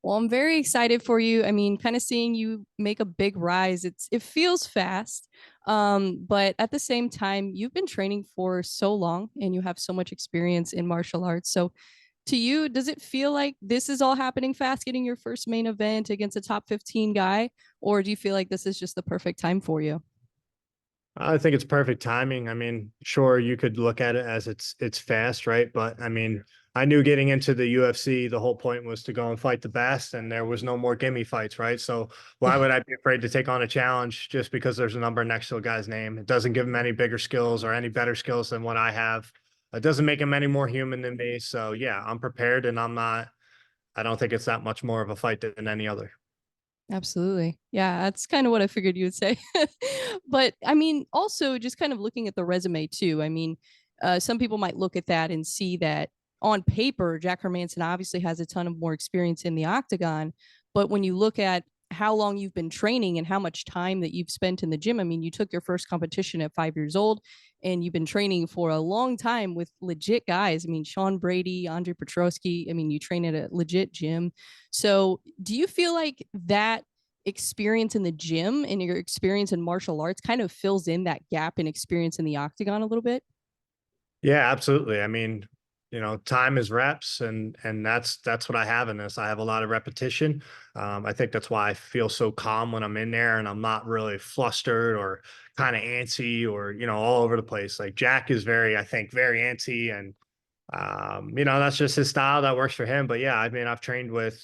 Well, I'm very excited for you. I mean, kind of seeing you make a big rise. It feels fast. But at the same time, you've been training for so long and you have so much experience in martial arts. So to you, does it feel like this is all happening fast, getting your first main event against a top 15 guy? Or do you feel like this is just the perfect time for you? I think it's perfect timing. I mean, sure, you could look at it as it's fast, right? But I mean, I knew getting into the UFC, the whole point was to go and fight the best, and there was no more gimme fights, right? So why Yeah. would I be afraid to take on a challenge just because there's a number next to a guy's name? It doesn't give him any bigger skills or any better skills than what I have. It doesn't make him any more human than me. So yeah, I'm prepared, and I don't think it's that much more of a fight than any other. Absolutely. Yeah, that's kind of what I figured you would say. But I mean, also just kind of looking at the resume too. I mean, some people might look at that and see that on paper, Jack Hermanson obviously has a ton of more experience in the octagon. But when you look at how long you've been training and how much time that you've spent in the gym, I mean, you took your first competition at 5 years old and you've been training for a long time with legit guys. I mean, Sean Brady, Andre Petrosky. I mean, you train at a legit gym. So, do you feel like that experience in the gym and your experience in martial arts kind of fills in that gap in experience in the octagon a little bit? Yeah, absolutely. I mean, time is reps, and that's what I have in this. I have a lot of repetition. I think that's why I feel so calm when I'm in there, and I'm not really flustered or kind of antsy or all over the place. Like Jack is very, I think, very antsy, and that's just his style that works for him. But yeah, I mean, I've trained with,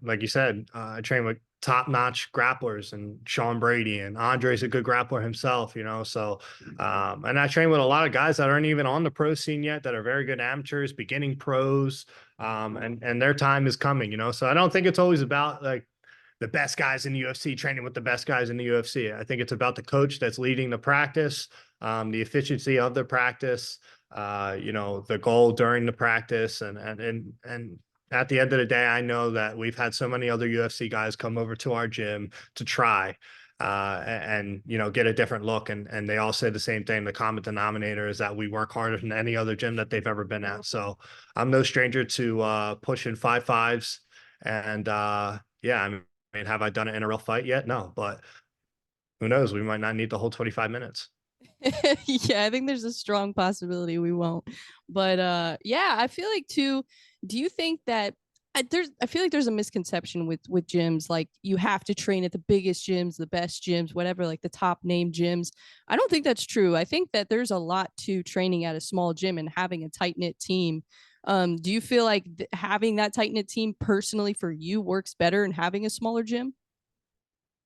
like you said, I trained with top-notch grapplers and Sean Brady, and Andre's a good grappler himself, so and I train with a lot of guys that aren't even on the pro scene yet, that are very good amateurs, beginning pros, and their time is coming, so I don't think it's always about like the best guys in the UFC training with the best guys in the UFC. I think it's about the coach that's leading the practice, the efficiency of the practice, the goal during the practice, and at the end of the day, I know that we've had so many other UFC guys come over to our gym to try and get a different look, and they all say the same thing. The common denominator is that we work harder than any other gym that they've ever been at. So I'm no stranger to pushing 5.5s, and yeah, I mean, have I done it in a real fight yet? No, but who knows? We might not need the whole 25 minutes. Yeah, I think there's a strong possibility we won't. But yeah, I feel like too, do you think that I feel like there's a misconception with gyms like you have to train at the biggest gyms, the best gyms, whatever, like the top name gyms. I don't think that's true. I think that there's a lot to training at a small gym and having a tight-knit team. Do you feel like having that tight-knit team personally for you works better than having a smaller gym?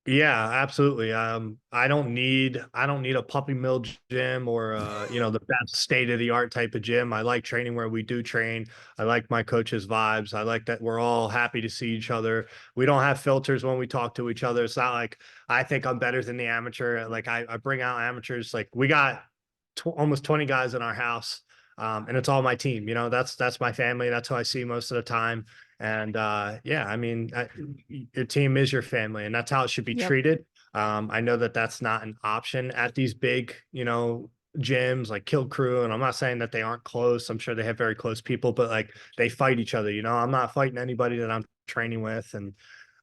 Yeah, absolutely. I don't need a puppy mill gym or the best state of the art type of gym. I like training where we do train. I like my coach's vibes. I like that we're all happy to see each other. We don't have filters when we talk to each other. It's not like I think I'm better than the amateur. Like I bring out amateurs. Like we got almost 20 guys in our house. And it's all my team. That's my family. That's who I see most of the time. And yeah, I mean, your team is your family, and that's how it should be Yep. treated. I know that that's not an option at these big, gyms like Kill Crew, and I'm not saying that they aren't close. I'm sure they have very close people, but like they fight each other. I'm not fighting anybody that I'm training with, and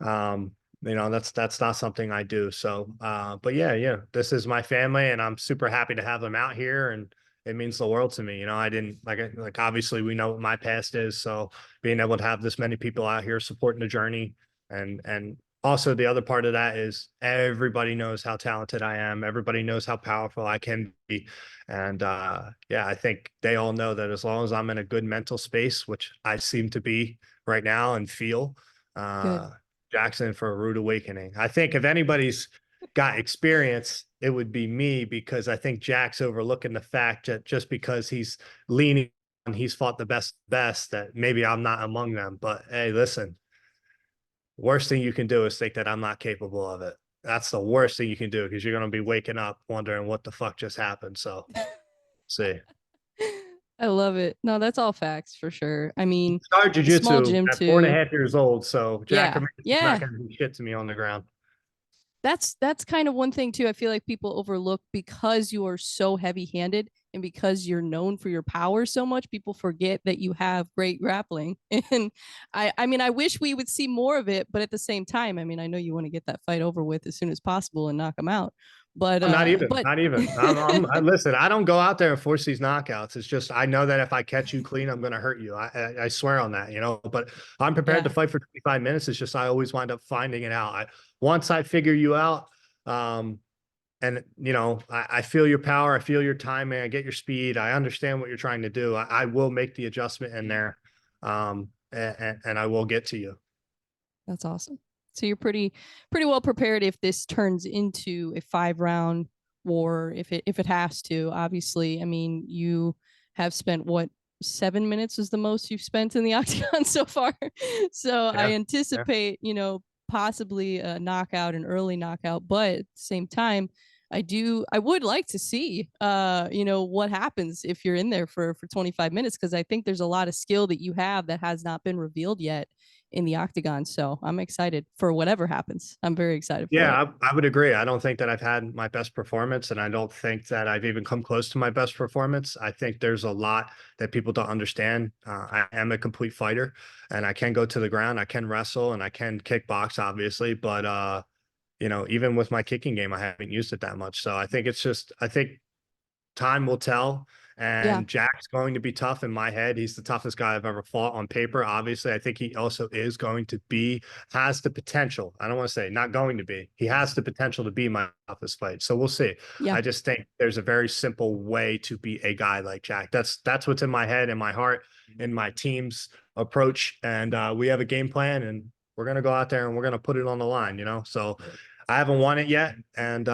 that's not something I do. So, but yeah, yeah, this is my family, and I'm super happy to have them out here, and it means the world to me. I didn't like obviously we know what my past is, so being able to have this many people out here supporting the journey, and also the other part of that is everybody knows how talented I am. Everybody knows how powerful I can be. And yeah, I think they all know that as long as I'm in a good mental space, which I seem to be right now and feel, Good. uh, Jackson for a rude awakening. I think if anybody's got experience, it would be me, because I think Jack's overlooking the fact that just because he's leaning and he's fought the best, that maybe I'm not among them. But hey, listen, worst thing you can do is think that I'm not capable of it. That's the worst thing you can do, because you're going to be waking up wondering what the fuck just happened. So, see. I love it. No, that's all facts for sure. I mean, Start a small jujitsu gym at four and a too. half years old. So Jack Yeah. Herman's not Yeah. going to do shit to me on the ground. That's kind of one thing too. I feel like people overlook because you are so heavy-handed and because you're known for your power so much, people forget that you have great grappling. And I mean, I wish we would see more of it, but at the same time, I mean, I know you want to get that fight over with as soon as possible and knock them out. But I'm not even, but not even. Listen, I don't go out there and force these knockouts. It's just I know that if I catch you clean, I'm going to hurt you. I swear on that, you know. But I'm prepared to yeah, fight for 25 minutes. It's just I always wind up finding it out. Once I figure you out, and you know, I feel your power, I feel your timing, I get your speed, I understand what you're trying to do. I will make the adjustment in there, and I will get to you. that's awesome. So you're pretty well prepared if this turns into a 5 round war, if it has to. Obviously, I mean, you have spent what, 7 minutes is the most you've spent in the octagon so far. So I Yeah, yeah. anticipate, possibly a knockout, an early knockout, but at the same time, I would like to see what happens if you're in there for 25 minutes, because I think there's a lot of skill that you have that has not been revealed yet in the octagon. So I'm excited for whatever happens. I'm very excited for it. Yeah, I would agree. I don't think that I've had my best performance, and I don't think that I've even come close to my best performance. I think there's a lot that people don't understand. I am a complete fighter, and I can go to the ground, I can wrestle, and I can kickbox, obviously. But you know, even with my kicking game, I haven't used it that much. So I think time will tell. Yeah. And Jack's going to be tough in my head. He's the toughest guy I've ever fought on paper. Obviously, I think he also is going to be, has the potential. I don't want to say not going to be. He has the potential to be my toughest fight. So we'll see. Yeah. I just think there's a very simple way to beat a guy like Jack. That's what's in my head, in my heart, in my team's approach. And we have a game plan, and we're gonna go out there and we're gonna put it on the line. You know, so I haven't won it yet, and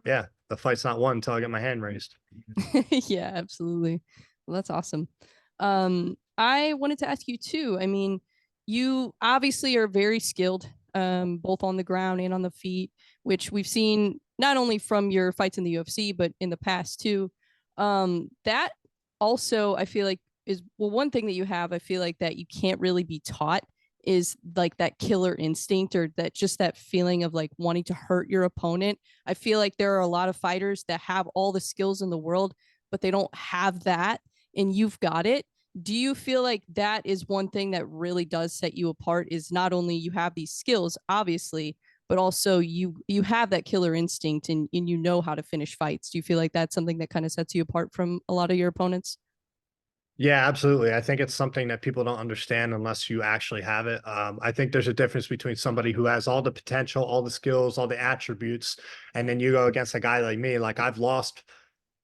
yeah, the fight's not won until I get my hand raised. Yeah, absolutely. Well, that's awesome. I wanted to ask you too. I mean, you obviously are very skilled, both on the ground and on the feet, which we've seen not only from your fights in the UFC, but in the past too. That also, I feel like, is, well, one thing that you have, I feel like, that you can't really be taught, is like that killer instinct, or that just that feeling of like wanting to hurt your opponent. I feel like there are a lot of fighters that have all the skills in the world, but they don't have that, and you've got it. Do you feel like that is one thing that really does set you apart, is not only you have these skills, obviously, but also you have that killer instinct, and you know how to finish fights? Do you feel like that's something that kind of sets you apart from a lot of your opponents? Yeah, absolutely. I think it's something that people don't understand unless you actually have it. I think there's a difference between somebody who has all the potential, all the skills, all the attributes, and then you go against a guy like me. Like I've lost,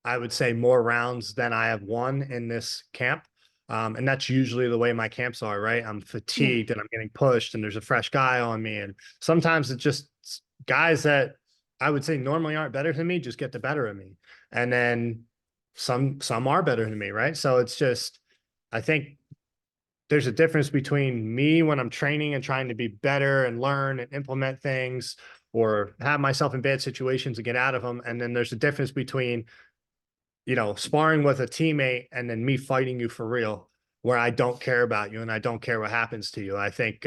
I would say, more rounds than I have won in this camp. And that's usually the way my camps are, right? I'm Yeah. fatigued and I'm getting pushed, and there's a fresh guy on me. And sometimes it's just guys that I would say normally aren't better than me just get the better of me. And then some are better than me, right? So it's just, I think there's a difference between me when I'm training and trying to be better and learn and implement things or have myself in bad situations and get out of them. And then there's a difference between, you know, sparring with a teammate and then me fighting you for real, where I don't care about you and I don't care what happens to you. I think,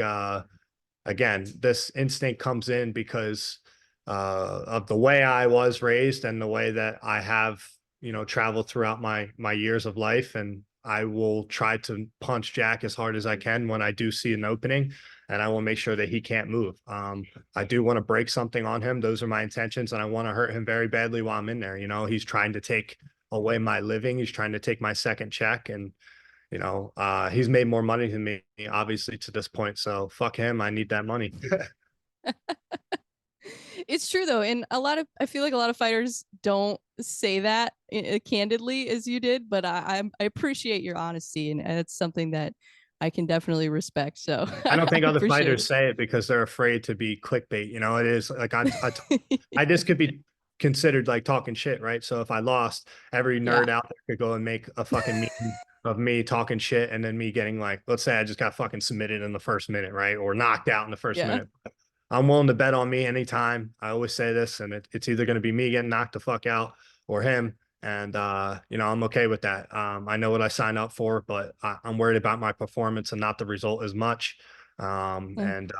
again, this instinct comes in because of the way I was raised and the way that I have, you know, traveled throughout my years of life. And I will try to punch Jack as hard as I can when I do see an opening, and I will make sure that he can't move. I do want to break something on him. Those are my intentions, and I want to hurt him very badly while I'm in there. You know, he's trying to take away my living. He's trying to take my second check, and you know, he's made more money than me, obviously, to this point. So fuck him. I need that money. It's true though, and I feel like a lot of fighters don't say that candidly as you did, but I appreciate your honesty, and it's something that I can definitely respect. So I don't I think other appreciate fighters say it because they're afraid to be clickbait. You know, it is like it. I just could be considered like talking shit, right? So if I lost, every Yeah, nerd out there could go and make a fucking meme of me talking shit and then me getting like, let's say I just got fucking submitted in the first minute, right? Or knocked out in the first yeah. minute. I'm willing to bet on me anytime. I always say this, and it's either going to be me getting knocked the fuck out or him. And you know, I'm okay with that. I know what I signed up for, but I'm worried about my performance and not the result as much. Oh, And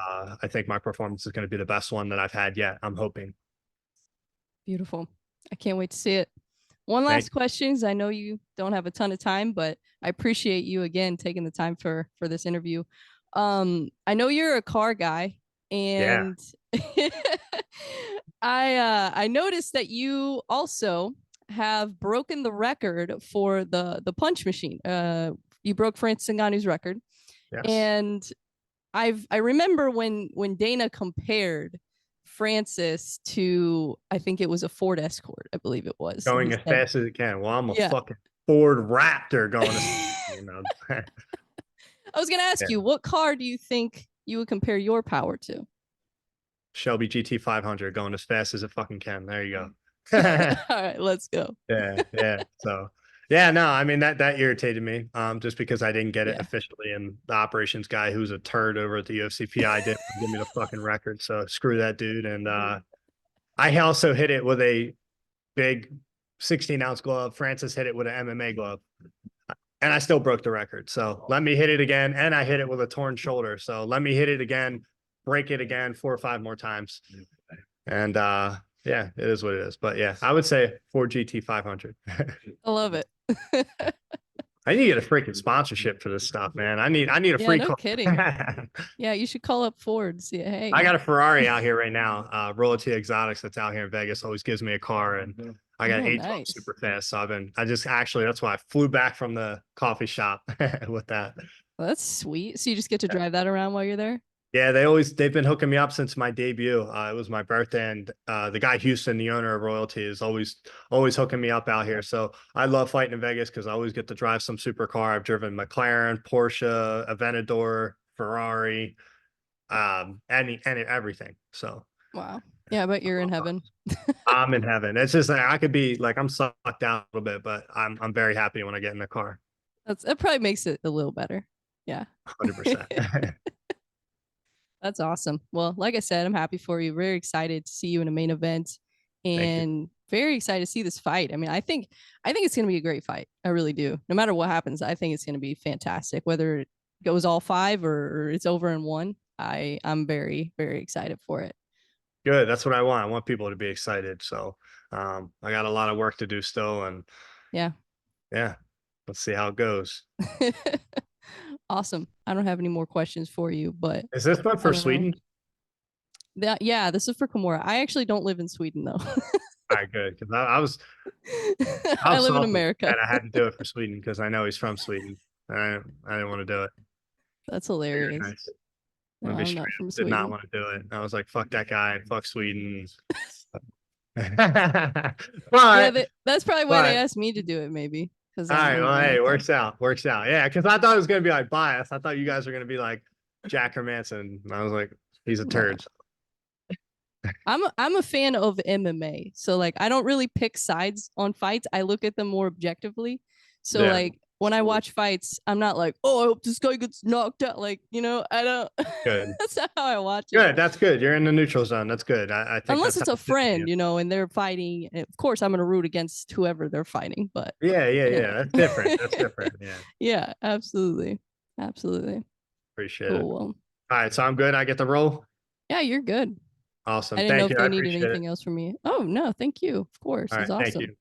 I think my performance is going to be the best one that I've had yet. I'm hoping. beautiful. I can't wait to see it. one Thank last question, 'cause I know you don't have a ton of time, but I appreciate you again taking the time for this interview. I know you're a car guy, you. Yeah, and I noticed that you also have broken the record for the punch machine. You broke Francis Ngannou's record, yes. and I remember when Dana compared Francis to, I think it was a Ford Escort, I believe it was. And he Going as said, fast as it can. Well, I'm a yeah. fucking Ford Raptor going to, I you know. was gonna ask Yeah. you, what car do you think you would compare your power to? Shelby GT 500 going as fast as it fucking can. There you All go. right, let's go. Yeah, yeah. So, yeah, no, I mean that irritated me. Just because I didn't get it Yeah. officially, and the operations guy who's a turd over at the UFC PI didn't give me the fucking record. So screw that dude. And I also hit it with a big 16-ounce glove. Francis hit it with an MMA glove, and I still broke the record. So let me hit it again, and I hit it with a torn shoulder. So let me hit it again, break it again 4 or 5 more times, and yeah, it is what it is. But yeah, I would say Ford GT 500. I love it. I need to get a freaking sponsorship for this stuff, man. I need a Yeah, free no car. kidding. Yeah, you should call up Ford. See, I hey. got a Ferrari out here right now. Royalty Exotics that's out here in Vegas always gives me a car, and I got Oh, 812 nice. super fast. So I just actually that's why I flew back from the coffee shop with that. Well, that's sweet. So you just get to drive that around while you're there? Yeah, they've been hooking me up since my debut. It was my birthday, and the guy Houston, the owner of Royalty, is always hooking me up out here. So I love fighting in Vegas because I always get to drive some supercar. I've driven McLaren, Porsche, Aventador, Ferrari, and everything. So Wow. Yeah, I bet you're in heaven. I'm in heaven. It's just like I could be like I'm sucked out a little bit, but I'm very happy when I get in the car. That probably makes it a little better. Yeah. 100%. That's awesome. Well, like I said, I'm happy for you. Very excited to see you in a main event, Thank you. and very excited to see this fight. I mean, I think it's going to be a great fight. I really do. No matter what happens, I think it's going to be fantastic. Whether it goes all five or it's over in one, I'm very very excited for it. Good. That's what I want. I want people to be excited. So I got a lot of work to do still, and Yeah. yeah, let's see how it goes. Awesome. I don't have any more questions for you, but Is this one I for don't know. Sweden? Yeah, this is for Kimura. I actually don't live in Sweden though. All right, good. Because I I was live in salty America. that I had to do it for Sweden because I know he's from Sweden. I didn't want to do it. That's Very hilarious. nice. I'm No, gonna be I'm straight not up. from Did not Sweden. want to do it. I was like, fuck that guy and fuck Sweden. Yeah, but that's probably why they but asked me to do it, maybe because all I'm right, I'm well, hey, American. works out. Yeah, because I thought it was gonna be like biased. I thought you guys were gonna be like Jack Hermanson. I was like, he's a No, turd. I'm a fan of MMA, so like I don't really pick sides on fights. I look at them more objectively. So Yeah, like when I watch fights, I'm not like, oh, I hope this guy gets knocked out. Like I don't. good, That's not how I watch it. good. That's good. You're in the neutral zone. That's good. I think Unless that's how it's a it should be. friend, and they're fighting. Of course, I'm gonna root against whoever they're fighting. But Yeah, yeah, you yeah. That's different. That's know, different. Yeah, yeah, absolutely, absolutely, appreciate it. cool. Well, All right, so I'm good. I get the roll. yeah, you're good. I Awesome. didn't know Thank if you. I they needed appreciate it. anything else from me. Oh no, thank you. Of course, All it's right, thank awesome. you.